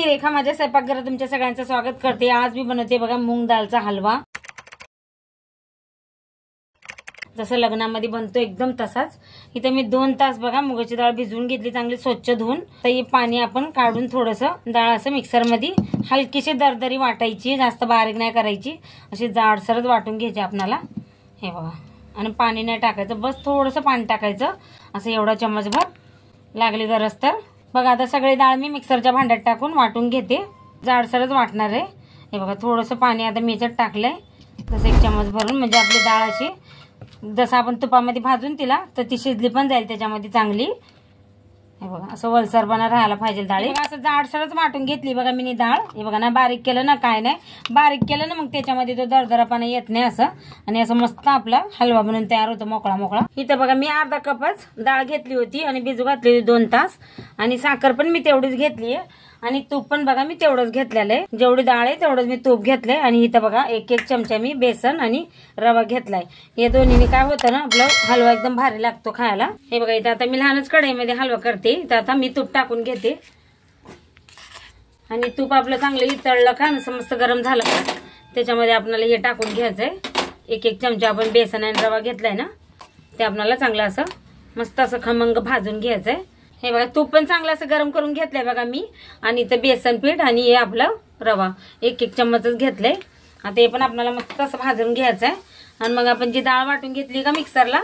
मी रेखा माझ्या स्वयंपाकघरात तुमच्या सगळ्यांचं स्वागत करते। आज मी बनवते बघा मूग डाळचा हलवा। जसं लग्नामध्ये बनतो एकदम तसाच। इथे मी 2 तास बघा मुगाची डाळ भिजवून घेतली, चांगली स्वच्छ धुवून। तर हे पाणी आपण काढून थोडंसं डाळ असं मिक्सर मध्ये हलकीशी दरदरी वाटायची, जास्त बारीक नाही करायची, अशी जाडसरच वाटून घ्यायची आपल्याला। हे बघा, आणि पाणी नाही टाकायचं, बस थोडंसं पाणी टाकायचं, असं एवढा चमचभर लागली गरज तर। बघा आता सगळी डाळ मी मिक्सरच्या भांड्यात टाकून वाटून घेते, जाडसरच वाटणार आहे। हे बघा थोडंसं पाणी आता मी याच्यात टाकलंय, तसं 1 चमच भरून, म्हणजे आपली डाळ अशी जसं आपण तुपामध्ये भाजून तिला तर ती शिजली पण जाईल त्याच्यामध्ये चांगली। हे बघा असं वलसरपणा राहायला पाहिजे डाळी। असं जाडसरच वाटून घेतली बघा मी डाळ। हे बघा ना, बारीक केलं ना काय नाही, बारीक केलं ना मग त्याच्यामध्ये तो दरदरापणा येत नाही असं, आणि असं मस्त आपला हलवा बनून तयार होतो मोकळा मोकळा। इथं बघा मी अर्धा कपच डाळ घेतली होती आणि भिजू घातली होती 2 तास, आणि साखर पण मी तेवढीच घेतली आहे, आणि तूप पण बघा मी तेवढंच घेतलेलं आहे। जेवढी डाळ आहे तेवढंच मी तूप घेतलंय, आणि इथं बघा 1-1 चमचा मी बेसन आणि रवा घेतलाय। या दोन्हीने काय होतं ना, आपला हलवा एकदम भारी लागतो खायला। हे बघा इथं आता मी लहानच कढईमध्ये हलवा करते, तर आता मी तूप टाकून घेते, आणि तूप आपलं चांगलं इतळलं का मस्त गरम झालं का त्याच्यामध्ये आपल्याला हे टाकून घ्यायचंय। 1-1 चमचा आपण बेसन आणि रवा घेतलाय ना, ते आपल्याला चांगलं असं मस्त असं खमंग भाजून घ्यायचंय। हे बघा तूप पण चांगलं असं गरम करून घेतलंय बघा मी, आणि इथं बेसन पीठ आणि हे आपलं रवा 1-1 चम्मचच घेतलंय। आता हे पण आपल्याला मस्त असं भाजून घ्यायचंय, आणि मग आपण जी डाळ वाटून घेतली का मिक्सरला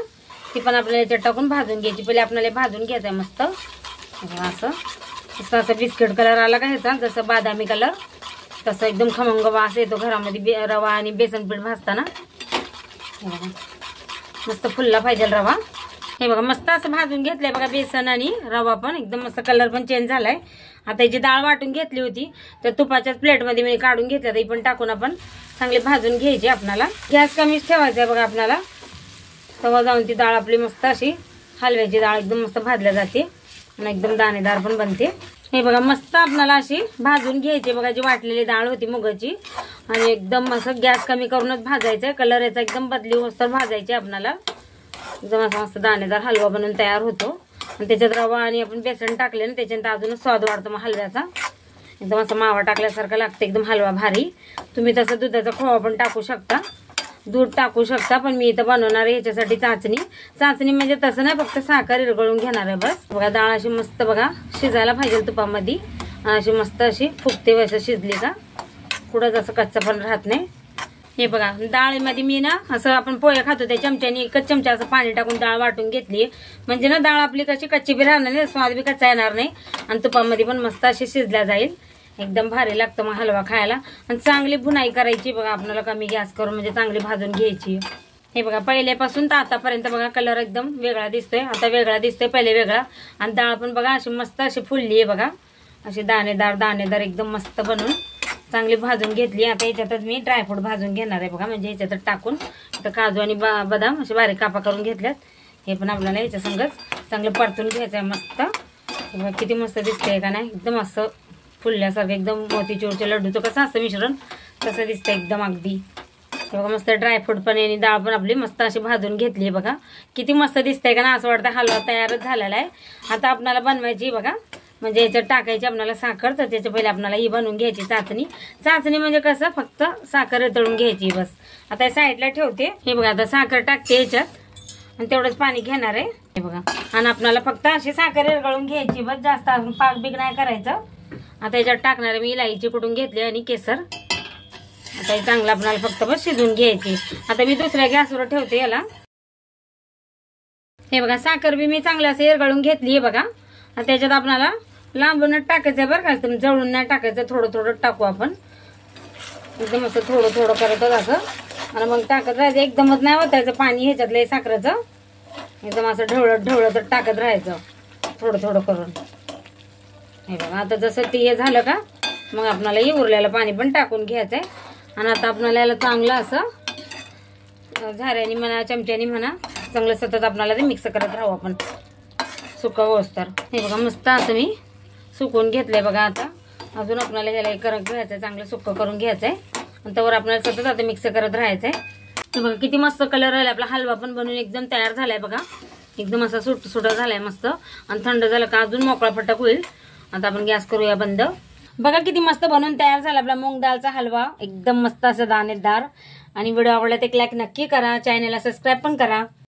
ती पण आपल्याला याच्यात टाकून भाजून घ्यायची। पहिले आपल्याला भाजून घ्यायचंय मस्त असं, असं बिस्किट कलर आला का ह्याचा, जसं बादामी कलर, तसं एकदम खमंग वास येतो घरामध्ये रवा आणि बेसन पीठ भाजताना। हे बघा मस्त फुलला पाहिजे रवा। हे बघा मस्त असं भाजून घेतलंय बघा बेसन आणि रवा पण, एकदम मस्त कलर पण चेंज झालाय। आता याची डाळ वाटून घेतली होती तर तुपाच्याच प्लेटमध्ये मी काढून घेतलं, तर पण टाकून आपण चांगली भाजून घ्यायची। आपल्याला गॅस कमीच ठेवायचा आहे बघा आपल्याला, तवा जाऊन ती डाळ आपली मस्त अशी हलव्याची डाळ एकदम मस्त भाजल्या जाते आणि एकदम दाणेदार पण बनते। हे बघा मस्त आपल्याला अशी भाजून घ्यायची बघा, जी वाटलेली डाळ होती मुगाची, आणि एकदम असं गॅस कमी करूनच भाजायचंय, कलर याचा एकदम बदली होस्तर भाजायची आपल्याला। एकदम असा मस्त दाणेदार हलवा बनून तयार होतो, आणि त्याच्यात रवा आणि आपण बेसन टाकले ना त्याच्यात अजूनच स्वाद वाढतो मग हलव्याचा, एकदम असं मावा टाकल्यासारखं लागतं एकदम हलवा भारी। तुम्ही तसं दुधाचा खोवा पण टाकू शकता, दूध टाकू शकता, पण मी इथं बनवणार आहे याच्यासाठी चाचणी म्हणजे तसं नाही, फक्त साखर विरघळून घेणार आहे बस। बघा डाळ अशी मस्त बघा शिजायला पाहिजे तुपामध्ये, अशी मस्त अशी फुगते वैसे शिजली का कुठं जसं कच्चं पण राहत नाही। हे बघा डाळीमध्ये मी ना असं आपण पोहे खातो त्या चमच्याने 1 चमचा असं पाणी टाकून डाळ वाटून घेतली, म्हणजे ना डाळ आपली कशी कच्ची बी राहणार नाही, स्वाद बी कच्चा येणार नाही, आणि तुपामध्ये पण मस्त अशी शिजल्या जाईल, एकदम भारी लागतं मग हलवा खायला। आणि चांगली भुनाई करायची बघा आपल्याला, कमी गॅस करून म्हणजे चांगली भाजून घ्यायची। हे बघा पहिल्यापासून तर आतापर्यंत बघा कलर एकदम वेगळा दिसतोय, आता वेगळा दिसतोय पहिले वेगळा, आणि डाळ पण बघा अशी मस्त अशी फुलली आहे बघा, अशी दाणेदार एकदम मस्त बनून चांगली भाजून घेतली। आता याच्यातच मी ड्रायफ्रूट भाजून घेणार आहे बघा, म्हणजे याच्यातच टाकून तर काजू आणि बदाम असे बारीक कापा करून घेतल्यात, हे पण आपल्याला याच्या संगच चांगलं परतून घ्यायचं आहे मस्त। किती मस्त दिसतंय का नाही, एकदम असं फुलल्यासारखं, एकदम मोतीचूरचे लड्डूचं कसं असतं मिश्रण तसं दिसतं एकदम अगदी। बघा मस्त ड्रायफ्रूट पण आणि डाळ पण आपली मस्त अशी भाजून घेतली बघा, किती मस्त दिसतंय का ना, असं वाटतं हलवा तयारच झालेला आहे। आता आपल्याला बनवायची बघा, म्हणजे याच्यात टाकायची आपल्याला साखर, तर त्याच्या पहिले आपल्याला ही बनवून घ्यायची चाचणी म्हणजे कसं फक्त साखर तळून घ्यायची बस। आता साईडला ठेवते। हे बघा आता साखर टाकते याच्यात, आणि तेवढंच पाणी घेणार आहे हे बघा, आणि आपल्याला फक्त अशी साखर विरघळून घ्यायची बस, जास्त अजून पाक बिक नाही करायचं। आता याच्यात टाकणार आहे मी इलायची कुटून घेतली आणि केसर, आता हे चांगलं आपल्याला फक्त बस शिजून घ्यायची। आता मी दुसऱ्या गॅसवर ठेवते याला। हे बघा साखर बी मी चांगलं असं विरघळून घेतली आहे बघा, आता त्याच्यात आपल्याला लांबूनच टाकायचं बरं का, जळून नाही टाकायचं, थोडं थोडं टाकू आपण, एकदम असं थोडं थोडं करत असं, आणि मग टाकत राहायचं, एकदमच नाही ओतायचं पाणी ह्याच्यातलं साखरेचं, एकदम असं ढवळत तर टाकत राहायचं थोडं थोडं करून। हे बघा आता जसं ते हे झालं का मग आपल्याला हे उरलेलं पाणी पण टाकून घ्यायचंय, आणि आता आपल्याला याला चांगलं असं झाऱ्याने म्हणा चमच्याने म्हणा चांगलं सतत आपल्याला ते मिक्स करत राहू आपण सुकं होस्तर। हे बघा मस्त असं मी सुकवून घेतलंय बघा, आता अजून आपल्याला ह्याला करत घ्यायचंय, चांगलं सुकं करून घ्यायचंय, आणि त्यावर आपल्याला सतत आता मिक्स करत राहायचंय। हे बघा किती मस्त कलर राहिला, आपला हलवा पण बनवून एकदम तयार झालाय बघा, एकदम असा सुट झालाय मस्त, आणि थंड झालं का अजून मोकळा फटक होईल। आता आपण गॅस करूया बंद, बघा किती मस्त बनवून तयार झाला आपला मूग दालचा हलवा, एकदम मस्त असं दाणेदार. आणि व्हिडिओ आवडला तर लाईक नक्की करा, चॅनलला सबस्क्राईब पण करा.